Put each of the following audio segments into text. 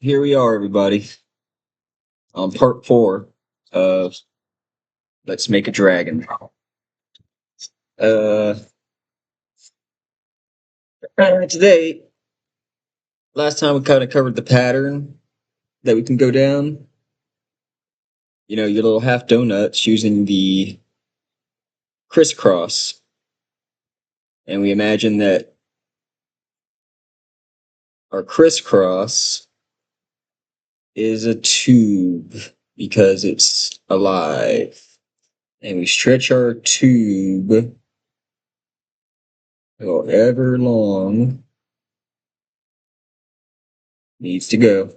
Here we are, everybody, on part four of Let's Make a Dragon. Uh, Today, last time we kind of covered the pattern that we can go down. You know, your little half donuts using the crisscross. And we imagine that our crisscross is a tube because it's alive. And we stretch our tube however long needs to go.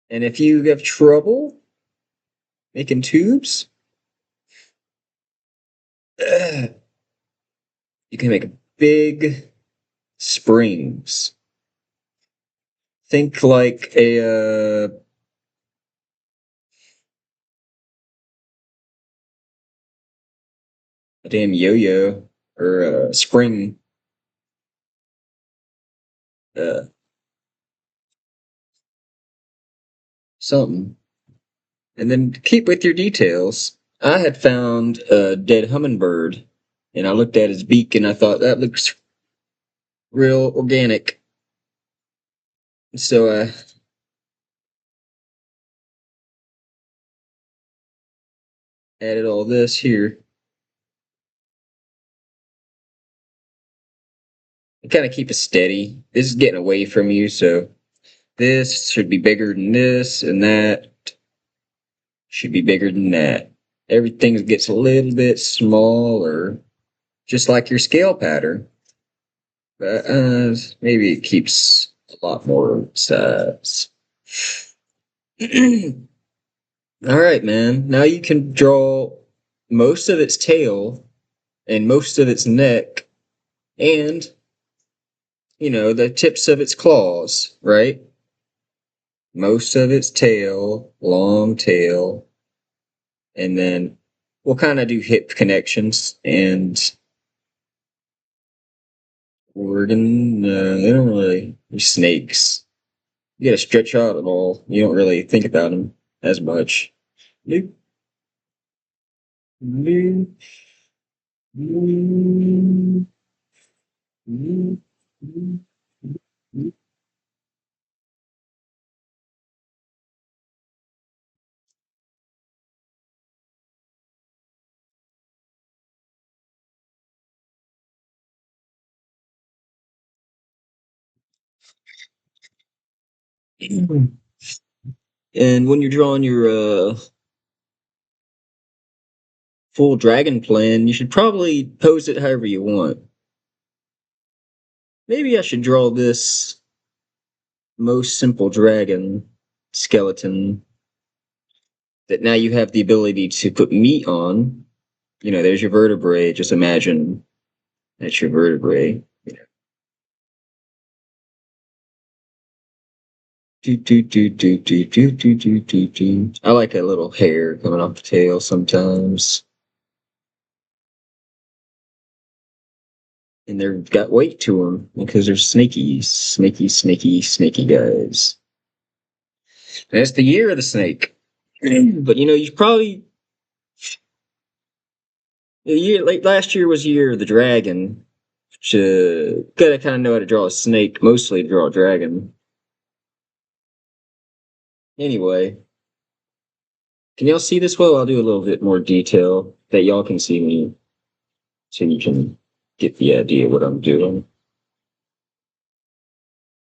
And if you have trouble making tubes, you can make big springs. Think like a damn yo-yo or a spring. Uh, Something. And then keep with your details. I had found a dead hummingbird, and I looked at his beak, and I thought that looks real organic. So I added all this here. And kind of keep it steady. This is getting away from you, so this should be bigger than this, and that should be bigger than that. Everything gets a little bit smaller, just like your scale pattern. But maybe it keeps a lot more size. All right, man. Now you can draw most of its tail and most of its neck and, the tips of its claws, right? Most of its tail, long tail, and then we'll kind of do hip connections and they don't really snakes. You gotta stretch out at all. You don't really think about them as much. Loop, loop, loop, loop, loop, loop. And when you're drawing your full dragon plan, you should probably pose it however you want. Maybe I should draw this most simple dragon skeleton that now you have the ability to put meat on. There's your vertebrae. Just imagine that's your vertebrae. Do, do, do, do, do, do, do, do, do, do. I like a little hair coming off the tail sometimes. And they've got weight to them because they're snaky, snaky, snaky, snaky guys. And it's the year of the snake. But you probably the year like last year was year of the dragon. Which, gotta kind of know how to draw a snake, mostly to draw a dragon. Anyway, can y'all see this well? I'll do a little bit more detail that y'all can see me, so you can get the idea what I'm doing.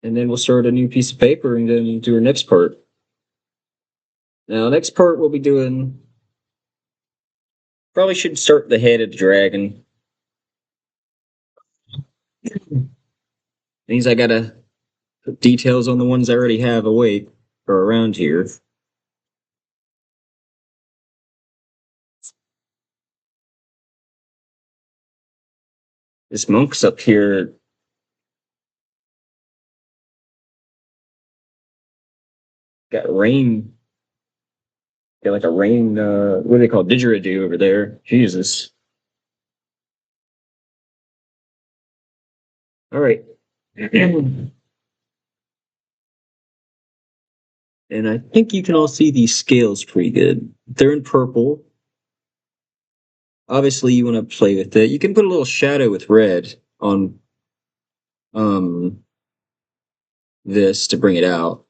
And then we'll start a new piece of paper and then do our next part. Now, next part we'll be doing. Probably should start the head of the dragon. Means I gotta put details on the ones I already have awake or around here. This monk's up here. Got rain. Got like a rain. What do they call didgeridoo over there? Jesus. All right. And I think you can all see these scales pretty good. They're in purple. Obviously, you want to play with it. You can put a little shadow with red on um this to bring it out.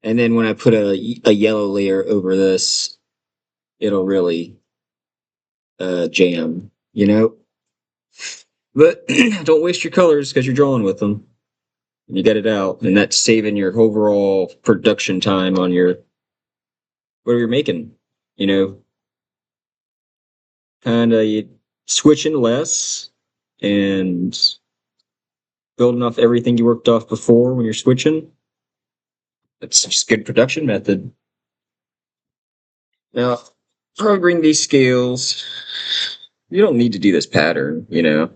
And then when I put a yellow layer over this, it'll really jam, you know? But don't waste your colors because you're drawing with them. You get it out, and that's saving your overall production time on your whatever you're making. You know, kind of you switching less and building off everything you worked off before when you're switching. That's just good production method. Now, programming these scales, you don't need to do this pattern. You know,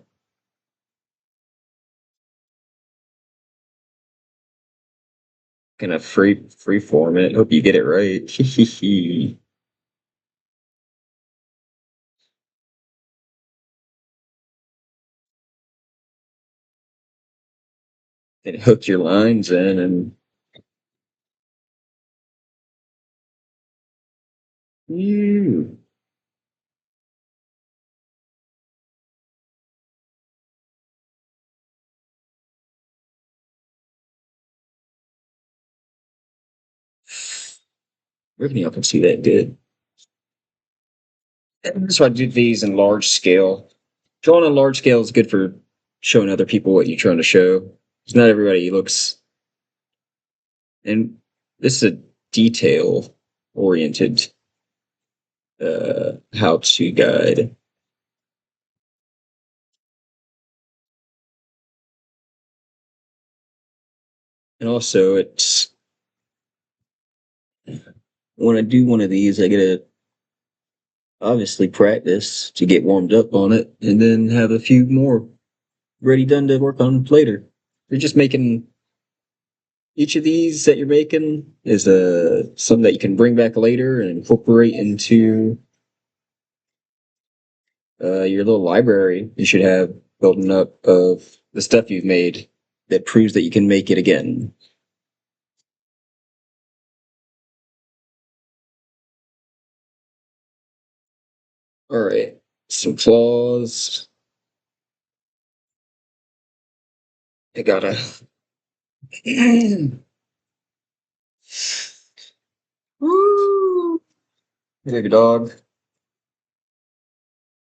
kind of free form it. Hope you get it right. And hook your lines in and you. Really, I can see that good. So I do these in large scale. Drawing on large scale is good for showing other people what you're trying to show. Because not everybody looks, and this is a detail oriented how to guide. And also, it's when I do one of these, I gotta obviously practice to get warmed up on it, and then have a few more ready done to work on later. You're just making each of these that you're making is something that you can bring back later and incorporate into your little library you should have building up of the stuff you've made that proves that you can make it again. All right, some claws. I gotta. Woo! Hey, baby dog.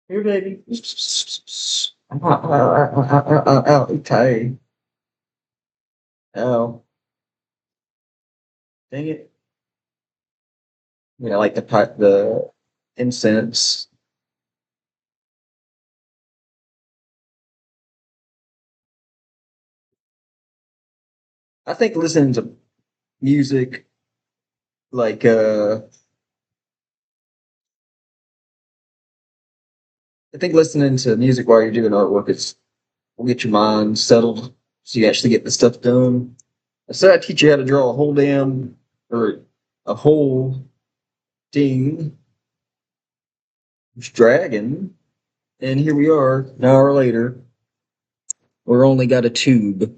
Here, baby. Ow, ow, ow, ow, ow, ow, ow, okay. Ow. Dang it. I like the incense. I think listening to music like I think listening to music while you're doing artwork is will get your mind settled so you actually get the stuff done. I said I teach you how to draw a whole damn or a whole ding dragon, and here we are an hour later. We're only got a tube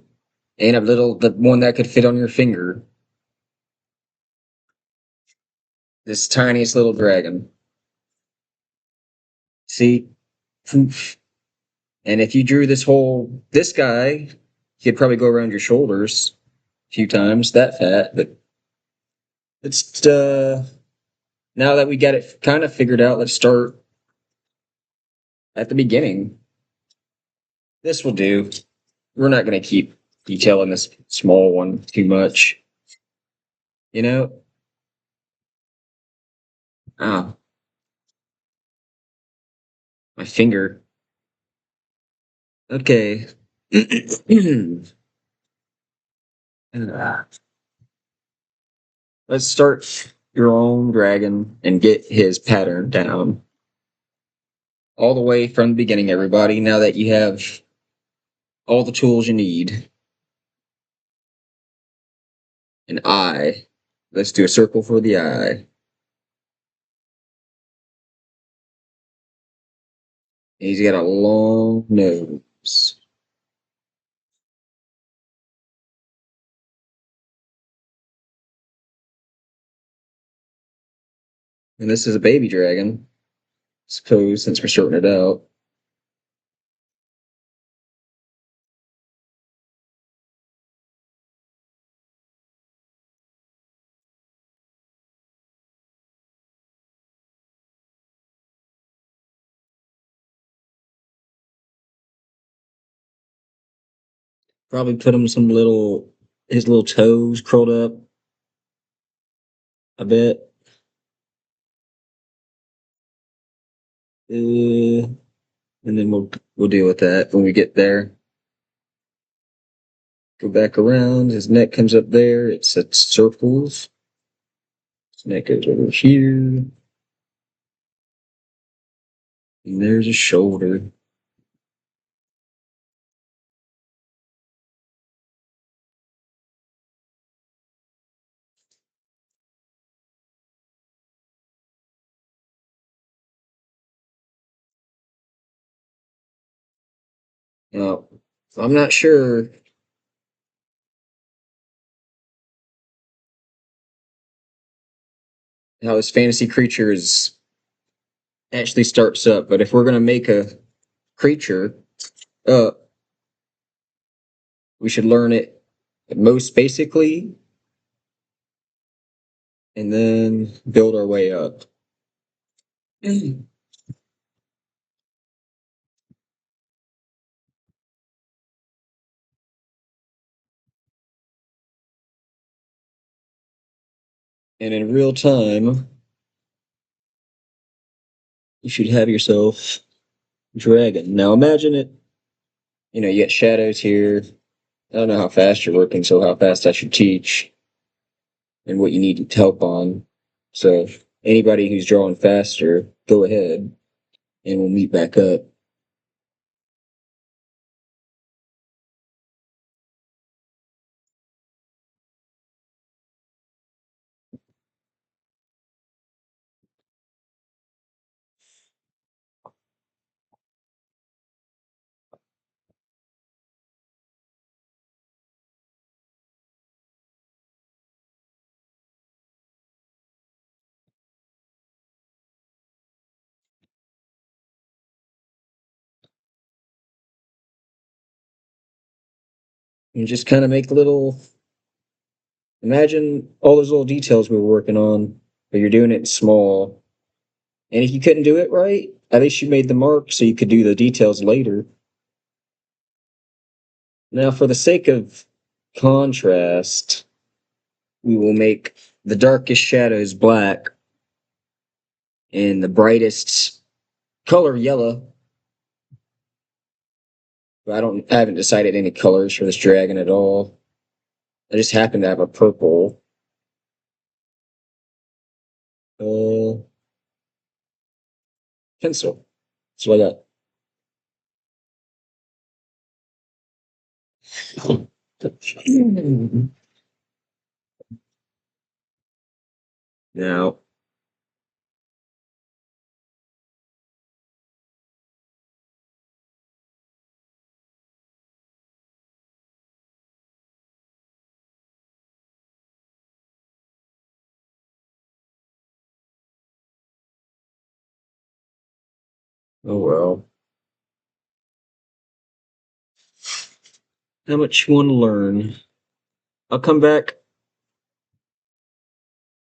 and a little the one that could fit on your finger. This tiniest little dragon. See? Poof. And if you drew this guy, he'd probably go around your shoulders a few times, that fat, but it's now that we got it kind of figured out, let's start at the beginning. This will do. We're not going to keep detailing this small one too much. You know? Ah, my finger. Okay. Let's start your own dragon and get his pattern down. All the way from the beginning, everybody, now that you have all the tools you need. An eye. Let's do a circle for the eye. He's got a long nose. And this is a baby dragon, suppose, since we're sorting it out. Probably put him his little toes curled up a bit. And then we'll deal with that when we get there. Go back around. His neck comes up there. It's at circles. His neck goes over here. And there's his shoulder. Now, I'm not sure how this fantasy creature actually starts up, but if we're gonna make a creature, uh, we should learn it most basically, and then build our way up. And in real time, you should have yourself a dragon. Now imagine it. You got shadows here. I don't know how fast you're working, so how fast I should teach and what you need help on. So anybody who's drawing faster, go ahead, and we'll meet back up. And just kind of make little. Imagine all those little details we were working on, but you're doing it small. And if you couldn't do it right, at least you made the mark so you could do the details later. Now, for the sake of contrast, we will make the darkest shadows black and the brightest color yellow. But I haven't decided any colors for this dragon at all. I just happen to have a purple. Uh, Pencil. That's what I got. Now, oh well. How much you want to learn? I'll come back.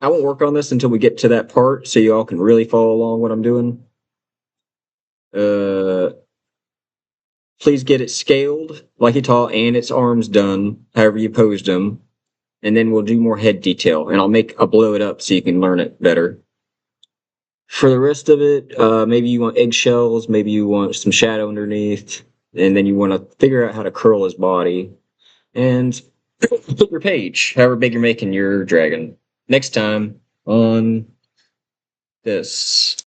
I won't work on this until we get to that part so you all can really follow along what I'm doing. Uh, please get it scaled like you taught and its arms done, however you posed them. And then we'll do more head detail and I'll blow it up so you can learn it better. For the rest of it, maybe you want eggshells, maybe you want some shadow underneath, and then you want to figure out how to curl his body. And flip your page, however big you're making your dragon. Next time on this.